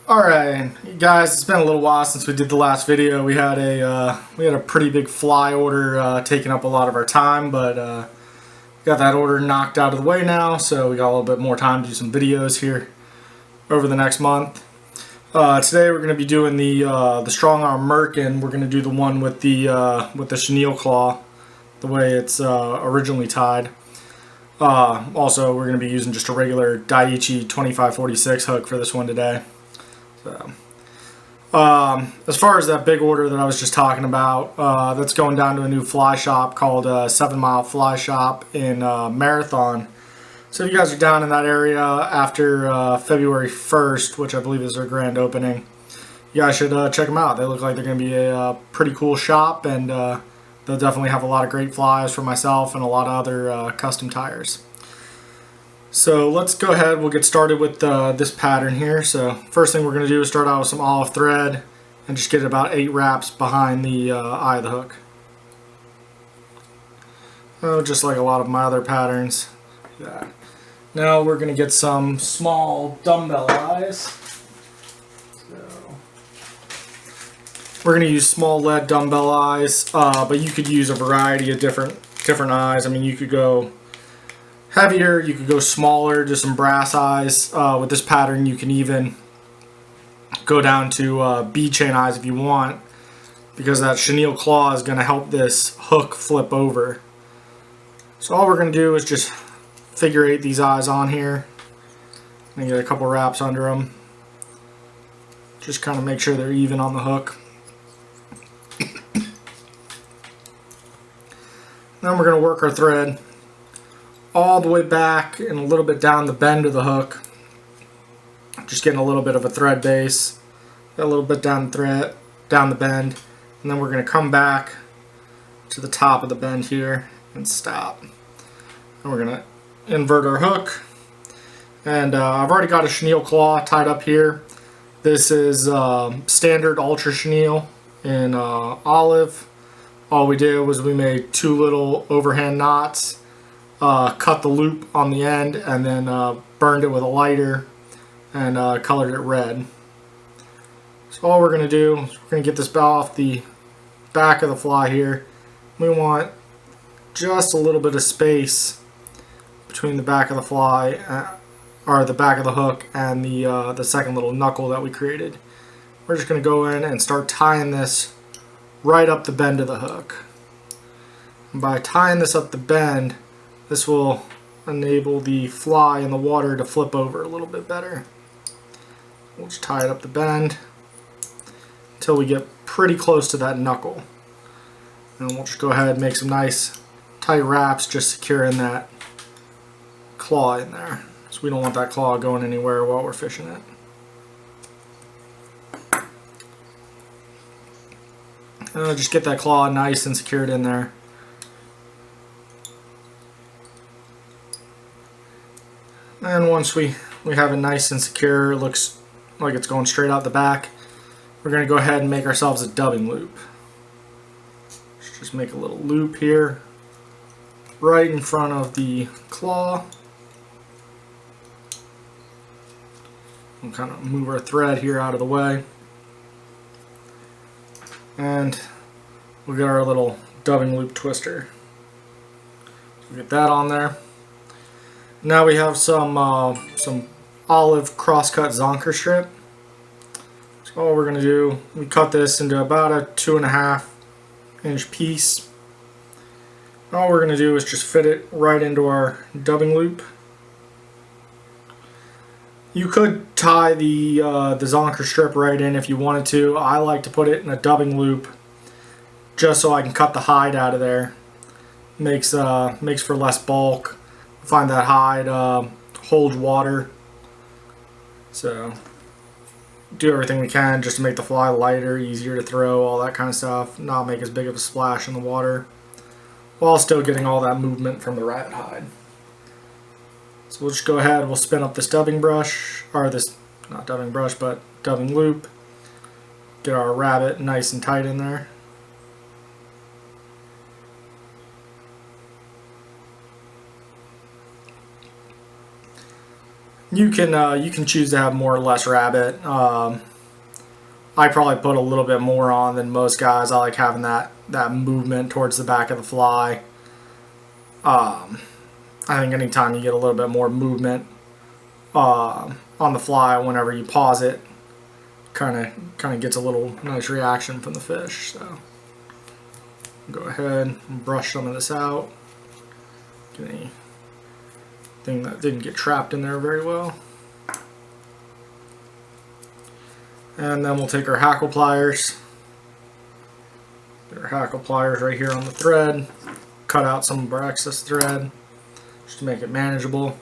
Alright, guys, it's been a little while since we did the last video. We had a pretty big fly order taking up a lot of our time, but got that order knocked out of the way now, so we got a little bit more time to do some videos here over the next month. Today we're going to be doing the strong arm Merkin. We're going to do the one with the chenille claw, the way it's originally tied. Also, we're going to be using just a regular Daiichi 2546 hook for this one today. So, as far as that big order that I was just talking about, that's going down to a new fly shop called 7 Mile Fly Shop in Marathon. So if you guys are down in that area after February 1st, which I believe is their grand opening, you guys should check them out. They look like they're going to be a pretty cool shop, and they'll definitely have a lot of great flies for myself and a lot of other custom tires. So let's go ahead, we'll get started with this pattern here. So first thing we're going to do is start out with some olive thread and just get about 8 wraps behind the eye of the hook. Oh, just like a lot of my other patterns. Yeah. Now we're going to get some small dumbbell eyes. So we're going to use small lead dumbbell eyes, but you could use a variety of different eyes. I mean, you could go heavier, you could go smaller, just some brass eyes. With this pattern you can even go down to bead chain eyes if you want, because that chenille claw is going to help this hook flip over. So all we're going to do is just figure 8 these eyes on here and get a couple wraps under them. Just kind of make sure they're even on the hook. Then we're going to work our thread all the way back and a little bit down the bend of the hook, just getting a little bit of a thread base, a little bit down the bend, and then we're going to come back to the top of the bend here and stop. And we're going to invert our hook, and I've already got a chenille claw tied up here. This is standard ultra chenille in olive. All we did was we made 2 little overhand knots, cut the loop on the end, and then burned it with a lighter and colored it red. So all we're going to do is we're going to get this off the back of the fly here. We want just a little bit of space between the back of the fly, or the back of the hook, and the second little knuckle that we created. We're just going to go in and start tying this right up the bend of the hook. And by tying this up the bend, this will enable the fly in the water to flip over a little bit better. We'll just tie it up the bend until we get pretty close to that knuckle. And we'll just go ahead and make some nice tight wraps, just securing that claw in there. So we don't want that claw going anywhere while we're fishing it. And just get that claw nice and secured in there. And once we have it nice and secure, it looks like it's going straight out the back, we're going to go ahead and make ourselves a dubbing loop. Let's just make a little loop here right in front of the claw. We'll kind of move our thread here out of the way, and we'll get our little dubbing loop twister. So get that on there. Now we have some olive crosscut zonker strip. So all we're going to do, we cut this into about a 2.5 inch piece. All we're going to do is just fit it right into our dubbing loop. You could tie the zonker strip right in if you wanted to. I like to put it in a dubbing loop just so I can cut the hide out of there. Makes for less bulk. Find that hide holds water, so do everything we can just to make the fly lighter, easier to throw, all that kind of stuff, not make as big of a splash in the water while still getting all that movement from the rabbit hide. So we'll just go ahead, we'll spin up this dubbing brush, or this, not dubbing brush, but dubbing loop, get our rabbit nice and tight in there. You can choose to have more or less rabbit. I probably put a little bit more on than most guys. I like having that movement towards the back of the fly. I think anytime you get a little bit more movement on the fly whenever you pause it, kind of gets a little nice reaction from the fish. So go ahead and brush some of this out. Get anything that didn't get trapped in there very well. And then we'll take our hackle pliers. Our hackle pliers right here on the thread. Cut out some of our excess thread just to make it manageable.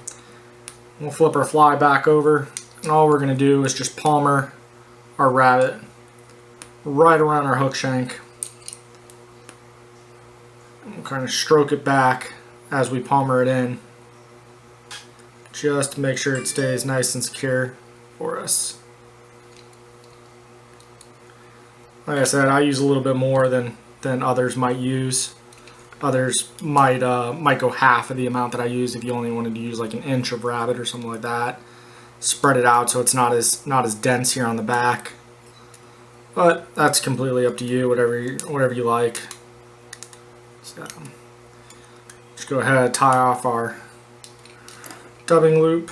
We'll flip our fly back over, and all we're going to do is just palmer our rabbit right around our hook shank. We'll kind of stroke it back as we palmer it in, just to make sure it stays nice and secure for us. Like I said, I use a little bit more than others might use. Others might go half of the amount that I use if you only wanted to use like an inch of rabbit or something like that. Spread it out so it's not as dense here on the back. But that's completely up to you, whatever you like. So just go ahead, tie off our dubbing loop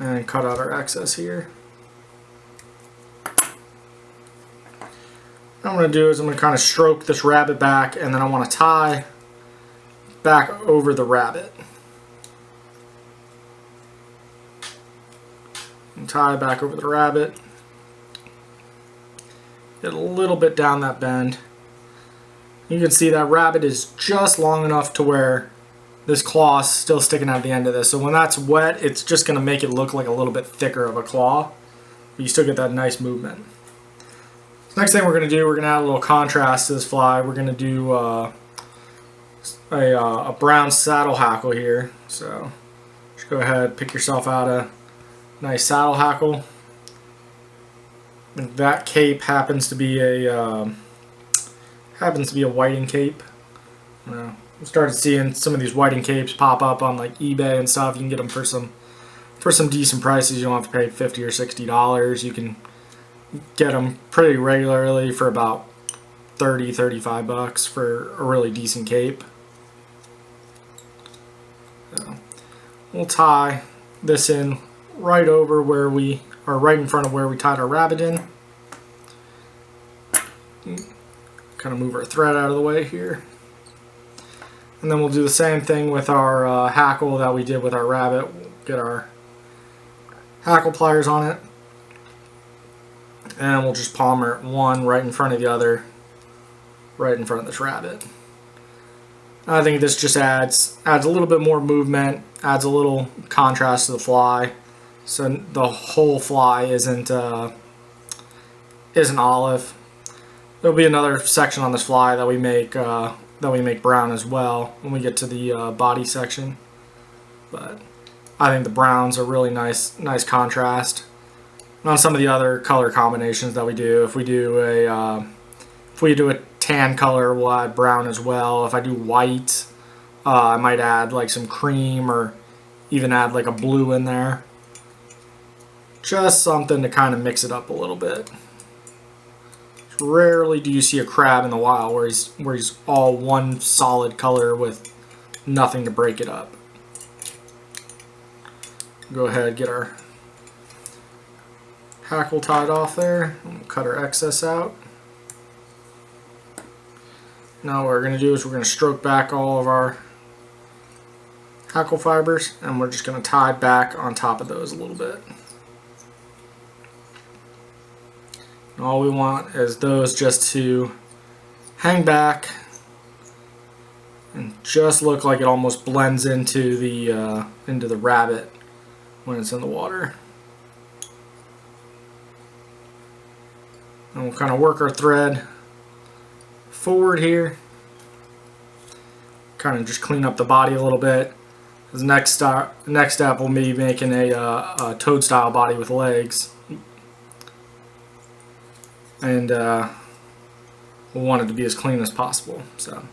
and cut out our excess here. What I'm going to do is I'm going to kind of stroke this rabbit back, and then I want to tie back over the rabbit. And tie back over the rabbit. Get a little bit down that bend. You can see that rabbit is just long enough to where this claw is still sticking out the end of this. So when that's wet, it's just going to make it look like a little bit thicker of a claw. But you still get that nice movement. Next thing we're going to do, we're going to add a little contrast to this fly. We're going to do a brown saddle hackle here. So just go ahead, pick yourself out a nice saddle hackle. And that cape happens to be a whiting cape. We started seeing some of these whiting capes pop up on like eBay and stuff. You can get them for some decent prices. You don't have to pay $50 or $60. You can get them pretty regularly for about $30-$35 for a really decent cape. So we'll tie this in right over where we are, right in front of where we tied our rabbit in. Kind of move our thread out of the way here. And then we'll do the same thing with our hackle that we did with our rabbit. We'll get our hackle pliers on it. And we'll just palmer one right in front of the other, right in front of this rabbit. I think this just adds a little bit more movement, adds a little contrast to the fly, so the whole fly isn't olive. There'll be another section on this fly that we make brown as well when we get to the body section. But I think the browns are really nice contrast. On some of the other color combinations that we do, if we do a tan color, we'll add brown as well. If I do white, I might add like some cream or even add like a blue in there. Just something to kind of mix it up a little bit. Rarely do you see a crab in the wild where he's all one solid color with nothing to break it up. Go ahead, get our hackle tied off there. We'll cut our excess out. Now what we're going to do is we're going to stroke back all of our hackle fibers, and we're just going to tie back on top of those a little bit. And all we want is those just to hang back and just look like it almost blends into the rabbit when it's in the water. And we'll kind of work our thread forward here. Kind of just clean up the body a little bit. The next step we'll be making a toad style body with legs. And we'll want it to be as clean as possible. So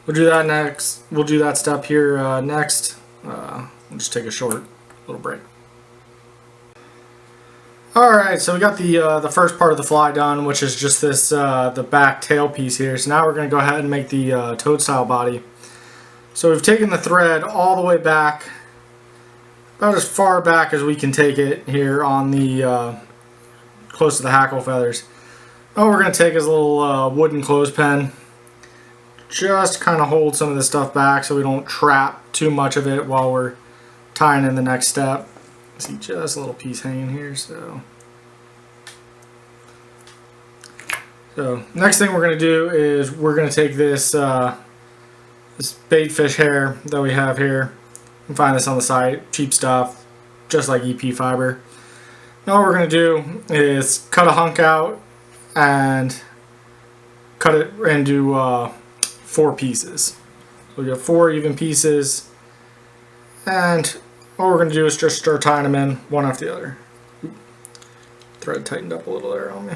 we'll do that next. We'll do that step here next. We'll just take a short little break. Alright, so we got the first part of the fly done, which is just this the back tail piece here. So now we're going to go ahead and make the toad style body. So we've taken the thread all the way back, about as far back as we can take it here on the close to the hackle feathers. All we're going to take is a little wooden clothespin, just kind of hold some of this stuff back so we don't trap too much of it while we're tying in the next step. See, just a little piece hanging here. So next thing we're going to do is we're going to take this this baitfish hair that we have here. You can find this on the site, cheap stuff, just like EP fiber. Now what we're going to do is cut a hunk out and cut it into 4 pieces. So we got 4 even pieces, and all we're going to do is just start tying them in one after the other. Thread tightened up a little there on me.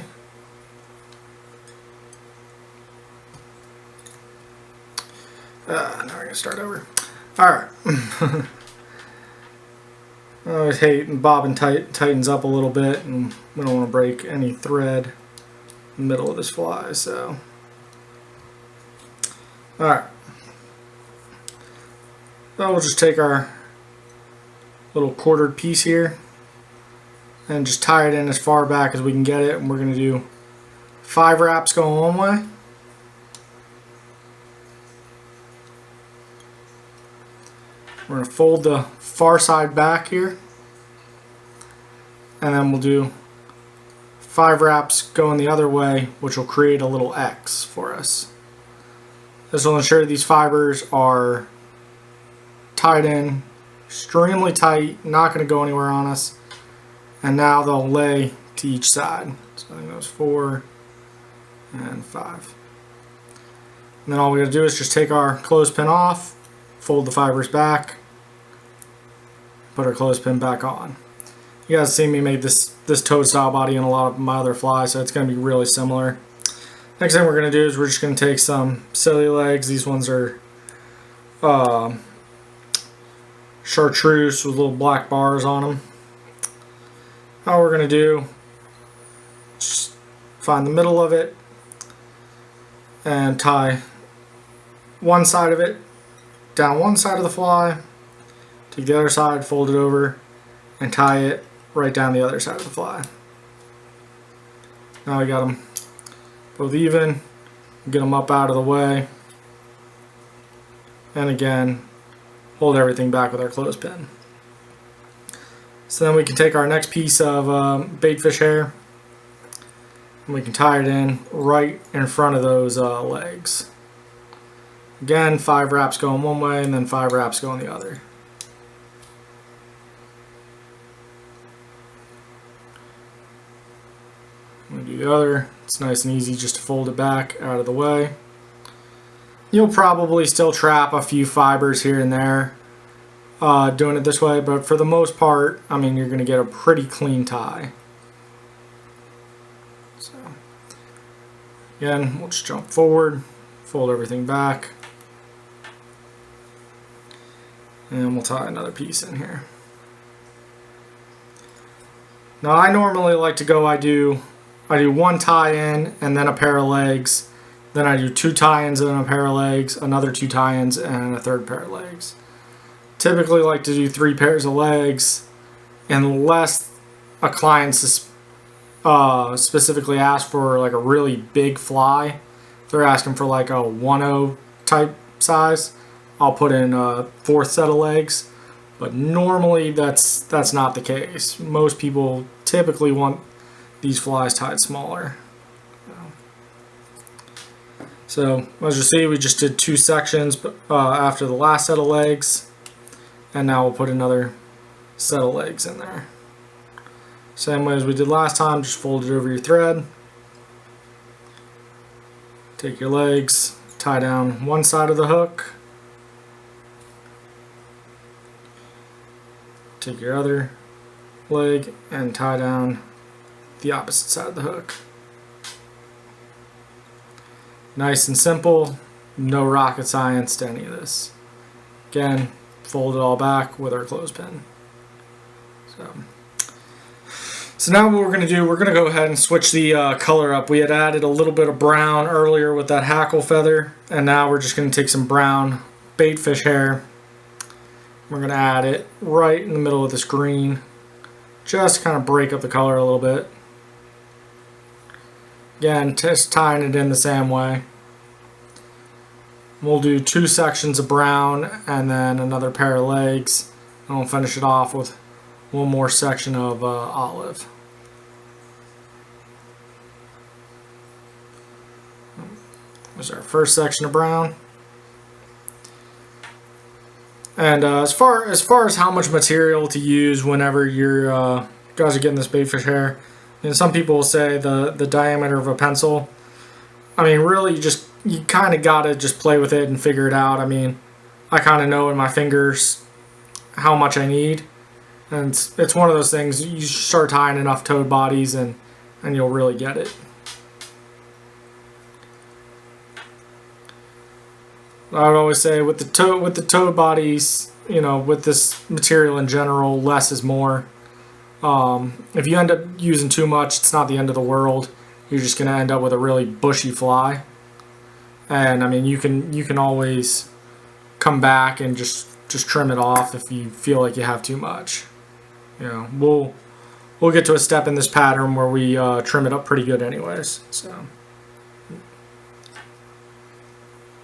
Now we're going to start over. Alright. I always hate bobbin tightens up a little bit, and we don't want to break any thread in the middle of this fly. So, alright. So we'll just take our little quartered piece here and just tie it in as far back as we can get it, and we're going to do 5 wraps going one way, we're going to fold the far side back here, and then we'll do 5 wraps going the other way, which will create a little X for us. This will ensure these fibers are tied in extremely tight, not going to go anywhere on us, and now they'll lay to each side. So I think that was 4 and 5. And then all we got to do is just take our clothespin off, fold the fibers back, put our clothespin back on. You guys see me make this toad style body in a lot of my other flies, so it's going to be really similar. Next thing we're going to do is we're just going to take some Sili legs. These ones are chartreuse with little black bars on them. All we're going to do is just find the middle of it and tie one side of it down one side of the fly, take the other side, fold it over, and tie it right down the other side of the fly. Now we got them both even, get them up out of the way, and again hold everything back with our clothespin. So then we can take our next piece of baitfish hair and we can tie it in right in front of those legs. Again, 5 wraps going one way and then 5 wraps going the other. I'm going to do the other. It's nice and easy just to fold it back out of the way. You'll probably still trap a few fibers here and there doing it this way, but for the most part, I mean, you're going to get a pretty clean tie. So, again, we'll just jump forward, fold everything back, and we'll tie another piece in here. Now, I normally like to go, I do 1 tie-in and then a pair of legs. Then I do 2 tie-ins and a pair of legs, another 2 tie-ins and a 3rd pair of legs. Typically like to do 3 pairs of legs unless a client specifically asks for like a really big fly. If they're asking for like a 1/0 type size, I'll put in a 4th set of legs. But normally that's not the case. Most people typically want these flies tied smaller. So as you see, we just did 2 sections after the last set of legs, and now we'll put another set of legs in there. Same way as we did last time, just fold it over your thread, take your legs, tie down one side of the hook, take your other leg and tie down the opposite side of the hook. Nice and simple, no rocket science to any of this. Again, fold it all back with our clothespin. So, So now what we're going to do, we're going to go ahead and switch the color up. We had added a little bit of brown earlier with that hackle feather, and now we're just going to take some brown baitfish hair. We're going to add it right in the middle of this green, just kind of break up the color a little bit. Again, just tying it in the same way. We'll do 2 sections of brown and then another pair of legs, and we'll finish it off with one more section of olive. There's our first section of brown. And as far as how much material to use whenever you're guys are getting this baitfish hair, and some people will say the diameter of a pencil. I mean, really, you kind of gotta just play with it and figure it out. I mean, I kind of know in my fingers how much I need, and it's one of those things. You start tying enough toad bodies, and you'll really get it. I would always say with the toad bodies, you know, with this material in general, less is more. If you end up using too much, it's not the end of the world. You're just going to end up with a really bushy fly. And I mean, you can always come back and just trim it off if you feel like you have too much. You know, we'll get to a step in this pattern where we trim it up pretty good anyways. So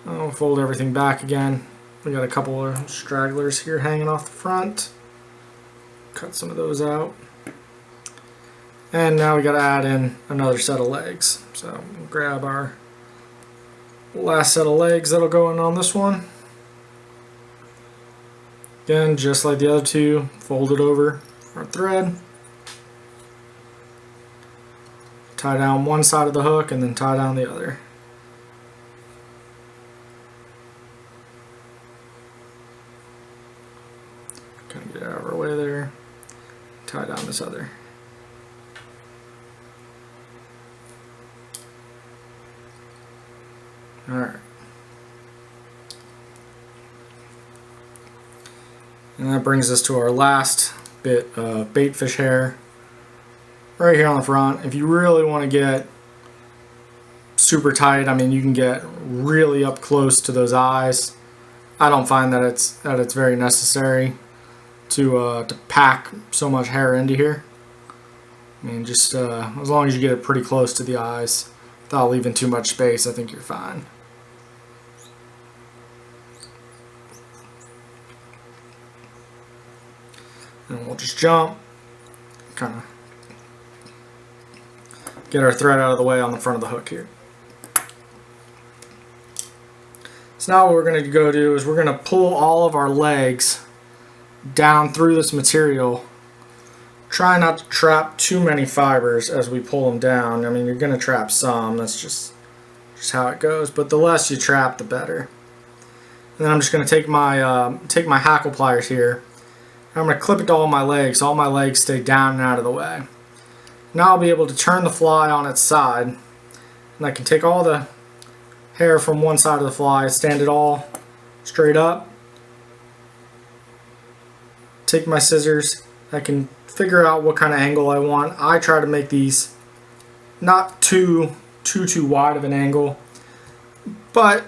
I'll fold everything back again. We got a couple of stragglers here hanging off the front. Cut some of those out. And now we got to add in another set of legs. So we'll grab our last set of legs that'll go in on this one. Again, just like the other two, fold it over our thread. Tie down one side of the hook and then tie down the other. Kind of get out of our way there. Tie down this other. Alright. And that brings us to our last bit of baitfish hair. Right here on the front. If you really want to get super tight, I mean, you can get really up close to those eyes. I don't find that it's very necessary to pack so much hair into here. I mean, just as long as you get it pretty close to the eyes without leaving too much space, I think you're fine. And we'll just jump, kind of get our thread out of the way on the front of the hook here. So now what we're going to go do is we're going to pull all of our legs down through this material. Try not to trap too many fibers as we pull them down. I mean, you're going to trap some, that's just how it goes, but the less you trap, the better. And then I'm just going to take my hackle pliers here. I'm going to clip it to all my legs so all my legs stay down and out of the way. Now I'll be able to turn the fly on its side, and I can take all the hair from one side of the fly, stand it all straight up, take my scissors, I can figure out what kind of angle I want. I try to make these not too wide of an angle, but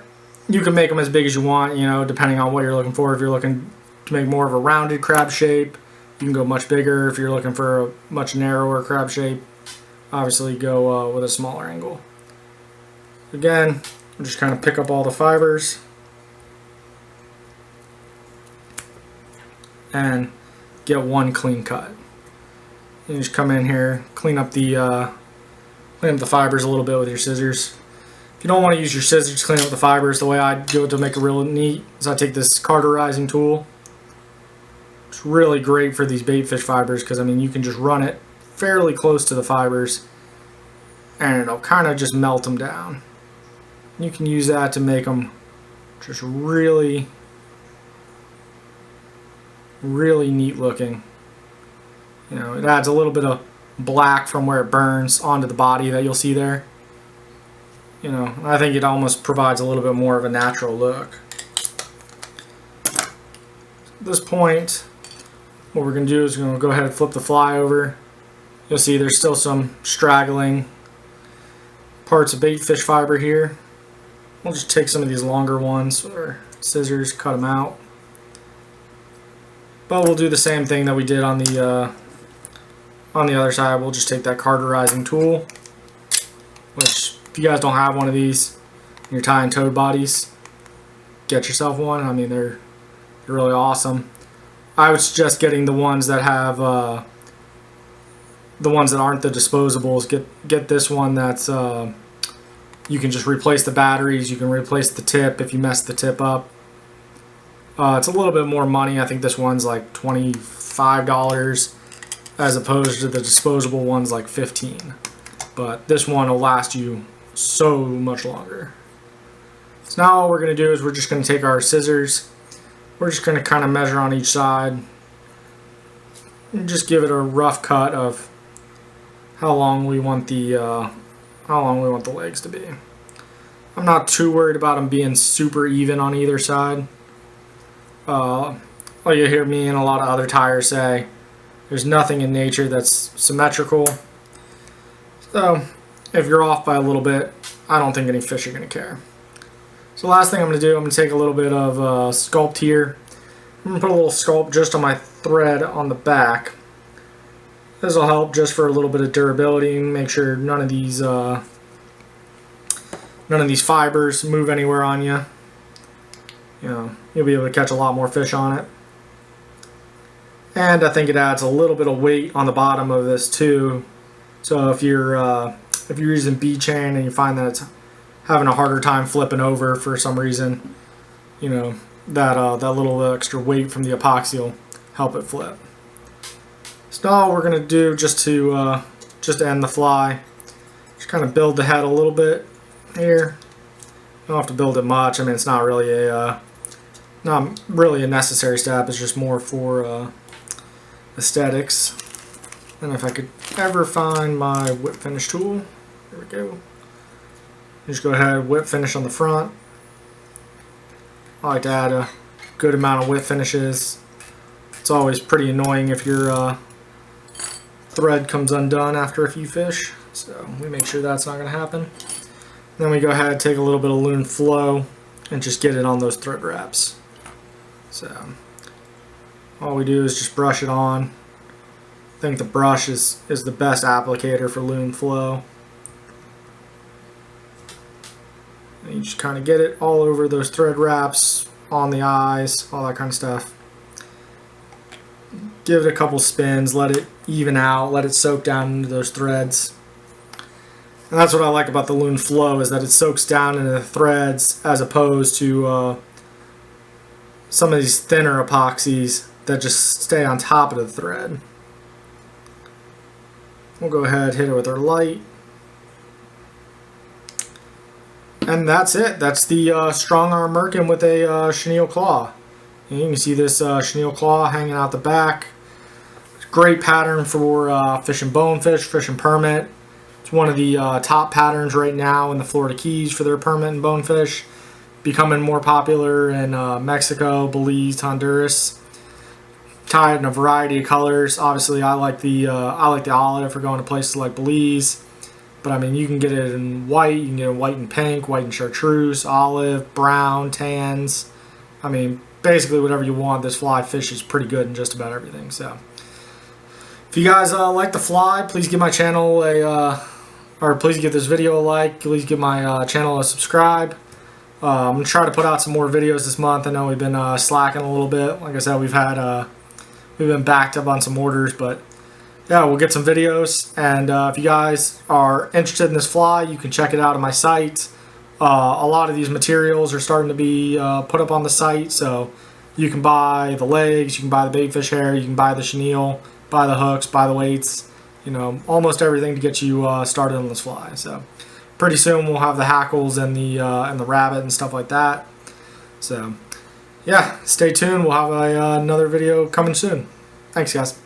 you can make them as big as you want, you know, depending on what you're looking for. If you're looking to make more of a rounded crab shape, you can go much bigger. If you're looking for a much narrower crab shape, obviously go with a smaller angle. Again, I'll just kind of pick up all the fibers and get one clean cut. You just come in here, clean up the fibers a little bit with your scissors. If you don't want to use your scissors to clean up the fibers, the way I do it to make it real neat is I take this cauterizing tool. It's really great for these baitfish fibers because, I mean, you can just run it fairly close to the fibers and it'll kind of just melt them down. You can use that to make them just really neat looking. You know, it adds a little bit of black from where it burns onto the body that you'll see there. You know, I think it almost provides a little bit more of a natural look. At this point, what we're going to do is we're going to go ahead and flip the fly over You'll see there's still some straggling parts of baitfish fiber here. We'll just take some of these longer ones with our scissors, cut them out. But we'll do the same thing that we did on the other side. We'll just take that carterizing tool, which if you guys don't have one of these and you're tying toad bodies, get yourself one. I mean, they're really awesome. I would suggest getting the ones that have the ones that aren't the disposables. Get this one that's you can just replace the batteries. You can replace the tip if you mess the tip up. It's a little bit more money. I think this one's like $25 as opposed to the disposable ones like $15. But this one will last you so much longer. So now all we're going to do is we're just going to take our scissors. We're just going to kind of measure on each side and just give it a rough cut of how long we want the legs to be. I'm not too worried about them being super even on either side. Like you hear me and a lot of other tyers say, there's nothing in nature that's symmetrical. So if you're off by a little bit, I don't think any fish are going to care. So last thing I'm going to do, I'm going to take a little bit of sculpt here. I'm going to put a little sculpt just on my thread on the back. This will help just for a little bit of durability and make sure none of these fibers move anywhere on you. You know, you'll be able to catch a lot more fish on it. And I think it adds a little bit of weight on the bottom of this too. So if you're using beadchain and you find that it's having a harder time flipping over for some reason, you know, that little extra weight from the epoxy will help it flip. So now all we're gonna do just to end the fly, just kind of build the head a little bit here. You don't have to build it much. I mean, it's not really a necessary step. It's just more for aesthetics. And if I could ever find my whip finish tool, there we go. Just go ahead, whip finish on the front. I like to add a good amount of whip finishes. It's always pretty annoying if your thread comes undone after a few fish, so we make sure that's not going to happen. Then we go ahead, take a little bit of Loon Flow and just get it on those thread wraps. So all we do is just brush it on. I think the brush is the best applicator for Loon Flow. And you just kind of get it all over those thread wraps, on the eyes, all that kind of stuff. Give it a couple spins, let it even out, let it soak down into those threads. And that's what I like about the Loon Flow, is that it soaks down into the threads as opposed to some of these thinner epoxies that just stay on top of the thread. We'll go ahead, hit it with our light. And that's it. That's the strong arm merkin with a chenille claw. And you can see this chenille claw hanging out the back. Great pattern for fishing bonefish, fishing permit. It's one of the top patterns right now in the Florida Keys for their permit and bonefish. Becoming more popular in Mexico, Belize, Honduras. Tied in a variety of colors. Obviously, I like the olive for going to places like Belize. But I mean, you can get it in white. You can get it in white and pink, white and chartreuse, olive, brown, tans. I mean, basically whatever you want. This fly fishes pretty good in just about everything. So, if you guys like the fly, please give my channel please give this video a like. Please give my channel a subscribe. I'm gonna try to put out some more videos this month. I know we've been slacking a little bit. Like I said, we've been backed up on some orders, but yeah, we'll get some videos. And if you guys are interested in this fly, you can check it out on my site. A lot of these materials are starting to be put up on the site, so you can buy the legs, you can buy the baitfish hair, you can buy the chenille, buy the hooks, buy the weights, you know, almost everything to get you started on this fly. So pretty soon we'll have the hackles and the rabbit and stuff like that. So yeah, stay tuned. We'll have another video coming soon. Thanks, guys.